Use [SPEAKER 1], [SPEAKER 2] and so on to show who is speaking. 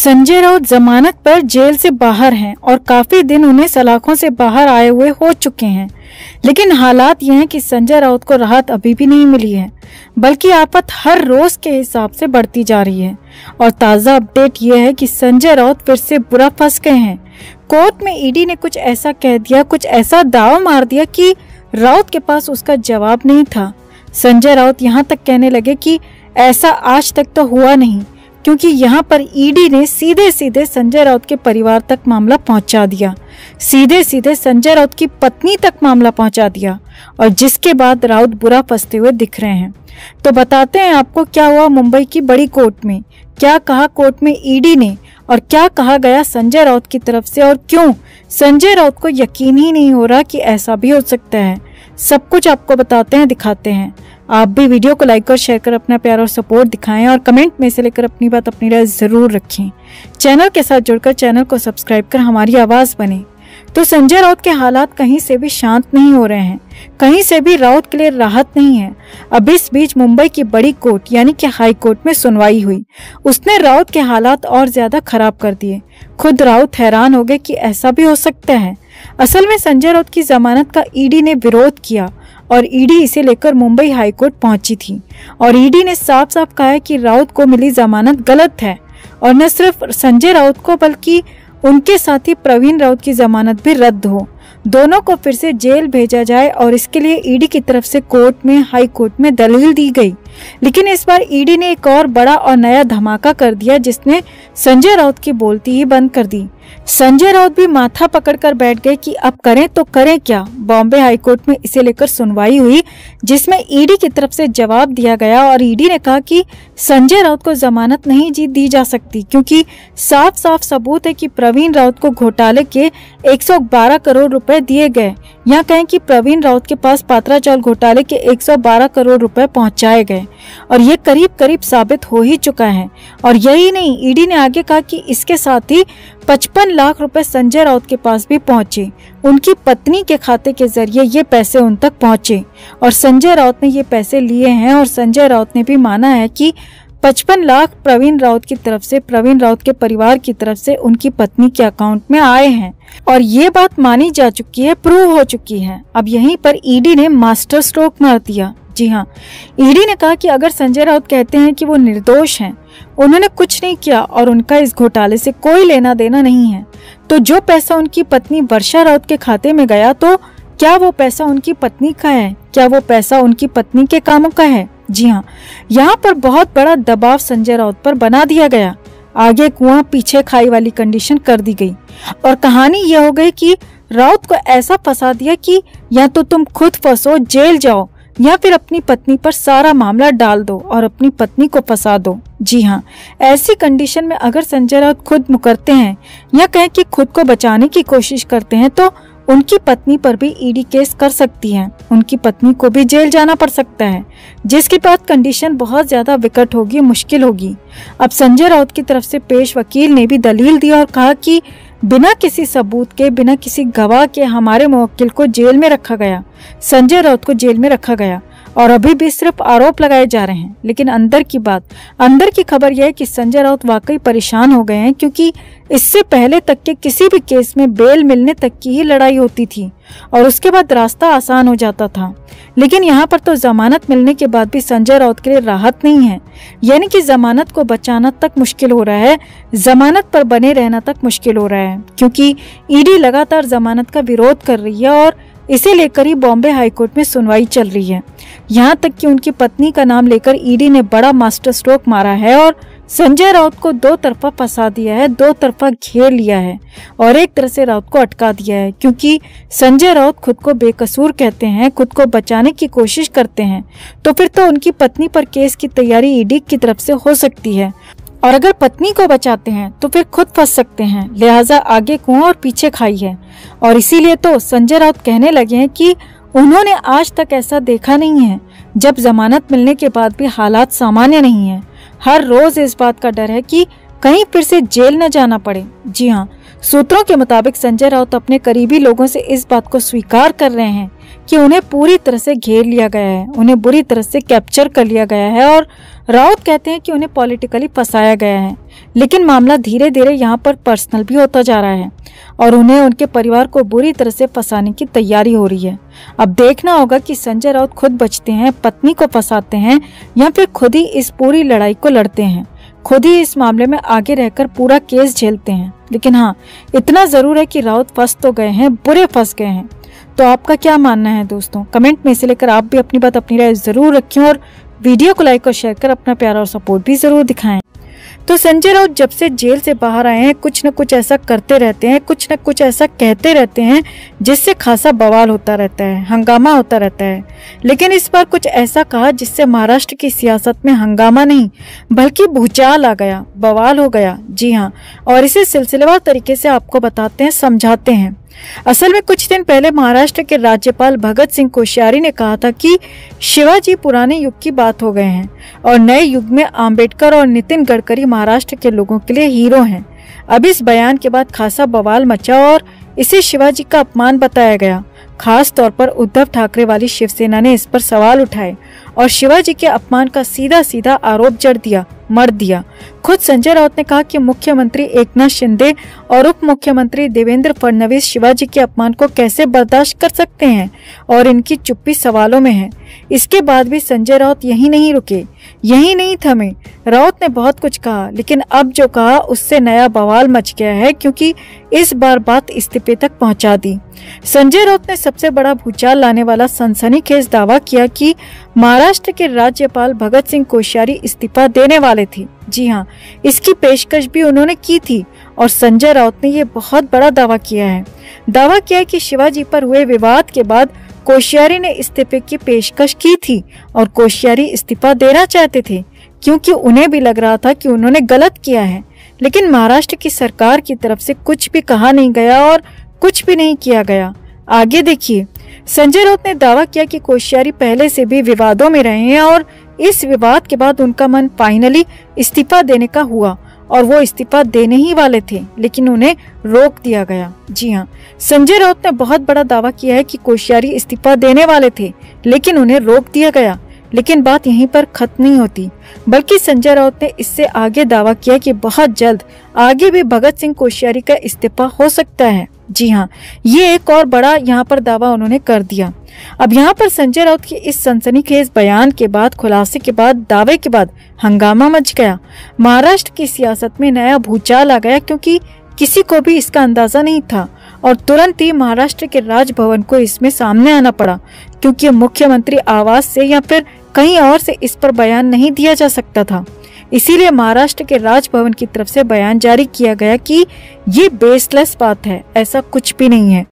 [SPEAKER 1] संजय राउत जमानत पर जेल से बाहर हैं और काफी दिन उन्हें सलाखों से बाहर आए हुए हो चुके हैं। लेकिन हालात ये हैं कि संजय राउत को राहत अभी भी नहीं मिली है, बल्कि आफत हर रोज के हिसाब से बढ़ती जा रही है। और ताजा अपडेट ये है कि संजय राउत फिर से बुरा फंस गए हैं। कोर्ट में ईडी ने कुछ ऐसा कह दिया, कुछ ऐसा दावा मार दिया कि राउत के पास उसका जवाब नहीं था। संजय राउत यहाँ तक कहने लगे कि ऐसा आज तक तो हुआ नहीं, क्योंकि यहाँ पर ईडी ने सीधे सीधे संजय राउत के परिवार तक मामला पहुंचा दिया, सीधे सीधे संजय राउत की पत्नी तक मामला पहुंचा दिया, और जिसके बाद राउत बुरा फंसते हुए दिख रहे हैं। तो बताते हैं आपको क्या हुआ मुंबई की बड़ी कोर्ट में, क्या कहा कोर्ट में ईडी ने और क्या कहा गया संजय राउत की तरफ से, और क्यों संजय राउत को यकीन ही नहीं हो रहा कि ऐसा भी हो सकता है। सब कुछ आपको बताते हैं, दिखाते हैं। आप भी वीडियो को लाइक और शेयर कर अपना प्यार और सपोर्ट दिखाएं, और कमेंट में से लेकर अपनी बात, अपनी राय जरूर रखें। चैनल के साथ जुड़कर चैनल को सब्सक्राइब कर हमारी आवाज बने। तो संजय राउत के हालात कहीं से भी शांत नहीं हो रहे हैं, कहीं से भी राउत के लिए राहत नहीं है। अब इस बीच मुंबई की बड़ी कोर्ट यानी कि हाई कोर्ट में सुनवाई हुई। उसने राउत के हालात और ज्यादा खराब कर दिए। खुद राउत हैरान हो गए कि ऐसा भी हो सकता है। असल में संजय राउत की जमानत का ईडी ने विरोध किया और ईडी इसे लेकर मुंबई हाई कोर्ट पहुंची थी, और ईडी ने साफ साफ कहा है कि राउत को मिली जमानत गलत है, और न सिर्फ संजय राउत को बल्कि उनके साथी प्रवीण राउत की जमानत भी रद्द हो, दोनों को फिर से जेल भेजा जाए। और इसके लिए ईडी की तरफ से कोर्ट में, हाई कोर्ट में दलील दी गई। लेकिन इस बार ईडी ने एक और बड़ा और नया धमाका कर दिया, जिसने संजय राउत की बोलती ही बंद कर दी। संजय राउत भी माथा पकड़कर बैठ गए कि अब करें तो करें क्या। बॉम्बे हाई कोर्ट में इसे लेकर सुनवाई हुई, जिसमें ईडी की तरफ से जवाब दिया गया, और ईडी ने कहा कि संजय राउत को जमानत नहीं दी जा सकती, क्योंकि साफ साफ सबूत है कि प्रवीण राउत को घोटाले के 112 करोड़ रुपए दिए गए। यहाँ कहें कि प्रवीण राउत के पास पात्रा चावल घोटाले के 112 करोड़ रुपए पहुंचाए गए, और ये करीब करीब साबित हो ही चुका है। और यही नहीं, ईडी ने आगे कहा कि इसके साथ ही 55 लाख रुपए संजय राउत के पास भी पहुंचे। उनकी पत्नी के खाते के जरिए ये पैसे उन तक पहुंचे, और संजय राउत ने ये पैसे लिए हैं। और संजय राउत ने भी माना है कि 55 लाख प्रवीण राउत की तरफ से, प्रवीण राउत के परिवार की तरफ से उनकी पत्नी के अकाउंट में आए हैं, और ये बात मानी जा चुकी है, प्रूव हो चुकी है। अब यहीं पर ईडी ने मास्टर स्ट्रोक मार दिया। जी हाँ, ईडी ने कहा कि अगर संजय राउत कहते हैं कि वो निर्दोष हैं, उन्होंने कुछ नहीं किया और उनका इस घोटाले से कोई लेना देना नहीं है, तो जो पैसा उनकी पत्नी वर्षा राउत के खाते में गया, तो क्या वो पैसा उनकी पत्नी का है? क्या वो पैसा उनकी पत्नी के कामों का है? जी हाँ, यहाँ पर बहुत बड़ा दबाव संजय राउत पर बना दिया गया। आगे कुआं पीछे खाई वाली कंडीशन कर दी गई, और कहानी यह हो गई कि राउत को ऐसा फंसा दिया कि या तो तुम खुद फंसो, जेल जाओ, या फिर अपनी पत्नी पर सारा मामला डाल दो और अपनी पत्नी को फंसा दो। जी हाँ, ऐसी कंडीशन में अगर संजय राउत खुद मुकरते हैं या कहें कि खुद को बचाने की कोशिश करते हैं, तो उनकी पत्नी पर भी ईडी केस कर सकती है, उनकी पत्नी को भी जेल जाना पड़ सकता है, जिसके बाद कंडीशन बहुत ज्यादा विकट होगी, मुश्किल होगी। अब संजय राउत की तरफ से पेश वकील ने भी दलील दी और कहा कि बिना किसी सबूत के, बिना किसी गवाह के हमारे मुवक्किल को जेल में रखा गया, संजय राउत को जेल में रखा गया, और अभी भी सिर्फ आरोप लगाए जा रहे हैं। लेकिन अंदर की बात, अंदर की खबर यह है कि संजय राउत वाकई परेशान हो गए हैं, क्योंकि इससे पहले तक के किसी भी केस में बेल मिलने तक की ही लड़ाई होती थी और उसके बाद रास्ता आसान हो जाता था। लेकिन यहाँ पर तो जमानत मिलने के बाद भी संजय राउत के लिए राहत नहीं है, यानी कि जमानत को बचाना तक मुश्किल हो रहा है, जमानत पर बने रहना तक मुश्किल हो रहा है, क्योंकि ईडी लगातार जमानत का विरोध कर रही है, और इसे लेकर ही बॉम्बे हाई कोर्ट में सुनवाई चल रही है। यहाँ तक कि उनकी पत्नी का नाम लेकर ईडी ने बड़ा मास्टर स्ट्रोक मारा है और संजय राउत को दो तरफा फंसा दिया है, दो तरफा घेर लिया है, और एक तरह से राउत को अटका दिया है, क्योंकि संजय राउत खुद को बेकसूर कहते हैं, खुद को बचाने की कोशिश करते हैं, तो फिर तो उनकी पत्नी पर केस की तैयारी ईडी की तरफ से हो सकती है, और अगर पत्नी को बचाते हैं तो फिर खुद फंस सकते हैं। लिहाजा आगे कुआं और पीछे खाई है, और इसीलिए तो संजय राउत कहने लगे हैं कि उन्होंने आज तक ऐसा देखा नहीं है जब जमानत मिलने के बाद भी हालात सामान्य नहीं है। हर रोज इस बात का डर है कि कहीं फिर से जेल न जाना पड़े। जी हाँ, सूत्रों के मुताबिक संजय राउत अपने करीबी लोगों से इस बात को स्वीकार कर रहे हैं कि उन्हें पूरी तरह से घेर लिया गया है, उन्हें बुरी तरह से कैप्चर कर लिया गया है और राउत कहते हैं कि उन्हें पॉलिटिकली फंसाया गया है। लेकिन मामला धीरे धीरे यहाँ पर पर्सनल भी होता जा रहा है और उन्हें उनके परिवार को बुरी तरह से फंसाने की तैयारी हो रही है। अब देखना होगा कि संजय राउत खुद बचते हैं, पत्नी को फंसाते हैं या फिर खुद ही इस पूरी लड़ाई को लड़ते हैं, खुद ही इस मामले में आगे रहकर पूरा केस झेलते हैं। लेकिन हाँ, इतना जरूर है कि राउत फंस तो गए हैं, बुरे फंस गए हैं। तो आपका क्या मानना है दोस्तों? कमेंट में से लेकर आप भी अपनी बात, अपनी राय जरूर रखें और वीडियो को लाइक और शेयर कर अपना प्यार और सपोर्ट भी जरूर दिखाएं। तो संजय राउत जब से जेल से बाहर आए हैं कुछ न कुछ ऐसा करते रहते हैं, कुछ न कुछ ऐसा कहते रहते हैं जिससे खासा बवाल होता रहता है, हंगामा होता रहता है। लेकिन इस बार कुछ ऐसा कहा जिससे महाराष्ट्र की सियासत में हंगामा नहीं बल्कि भूचाल आ गया, बवाल हो गया। जी हाँ, और इसे सिलसिलेवार तरीके से आपको बताते हैं, समझाते हैं। असल में कुछ दिन पहले महाराष्ट्र के राज्यपाल भगत सिंह कोश्यारी ने कहा था कि शिवाजी पुराने युग की बात हो गए हैं और नए युग में आम्बेडकर और नितिन गडकरी महाराष्ट्र के लोगों के लिए हीरो हैं। अब इस बयान के बाद खासा बवाल मचा और इसे शिवाजी का अपमान बताया गया। खास तौर पर उद्धव ठाकरे वाली शिवसेना ने इस पर सवाल उठाए और शिवाजी के अपमान का सीधा सीधा आरोप जड़ दिया, मर दिया। खुद संजय राउत ने कहा कि मुख्यमंत्री एकनाथ शिंदे और उप मुख्यमंत्री देवेंद्र फडणवीस शिवाजी के अपमान को कैसे बर्दाश्त कर सकते हैं और इनकी चुप्पी सवालों में है। इसके बाद भी संजय राउत यही नहीं रुके, यही नहीं थमे। राउत ने बहुत कुछ कहा, लेकिन अब जो कहा उससे नया बवाल मच गया है क्योंकि इस बार बात इस्तीफे तक पहुंचा दी। संजय राउत ने सबसे बड़ा भूचाल लाने वाला सनसनीखेज दावा किया कि महाराष्ट्र के राज्यपाल भगत सिंह कोश्यारी इस्तीफा देने वाले थे। जी हाँ, इसकी पेशकश भी उन्होंने की थी और संजय राउत ने ये बहुत बड़ा दावा किया है। दावा किया है कि शिवाजी पर हुए विवाद के बाद कोश्यारी ने इस्तीफे की पेशकश की थी और कोश्यारी इस्तीफा देना चाहते थे क्योंकि उन्हें भी लग रहा था कि उन्होंने गलत किया है। लेकिन महाराष्ट्र की सरकार की तरफ से कुछ भी कहा नहीं गया और कुछ भी नहीं किया गया। आगे देखिए, संजय राउत ने दावा किया कि कोश्यारी पहले से भी विवादों में रहे हैं और इस विवाद के बाद उनका मन फाइनली इस्तीफा देने का हुआ और वो इस्तीफा देने ही वाले थे, लेकिन उन्हें रोक दिया गया। जी हाँ, संजय राउत ने बहुत बड़ा दावा किया है कि कोश्यारी इस्तीफा देने वाले थे लेकिन उन्हें रोक दिया गया। लेकिन बात यहीं पर खत्म नहीं होती, बल्कि संजय राउत ने इससे आगे दावा किया कि बहुत जल्द आगे भी भगत सिंह कोश्यारी का इस्तीफा हो सकता है। जी हाँ, ये एक और बड़ा यहाँ पर दावा उन्होंने कर दिया। अब यहाँ पर संजय राउत के इस सनसनीखेज बयान के बाद, खुलासे के बाद, दावे के बाद हंगामा मच गया। महाराष्ट्र की सियासत में नया भूचाल आ गया क्योंकि किसी को भी इसका अंदाजा नहीं था और तुरंत ही महाराष्ट्र के राजभवन को इसमें सामने आना पड़ा क्योंकि मुख्यमंत्री आवास से या फिर कहीं और से इस पर बयान नहीं दिया जा सकता था। इसीलिए महाराष्ट्र के राजभवन की तरफ से बयान जारी किया गया कि ये बेसलेस बात है, ऐसा कुछ भी नहीं है।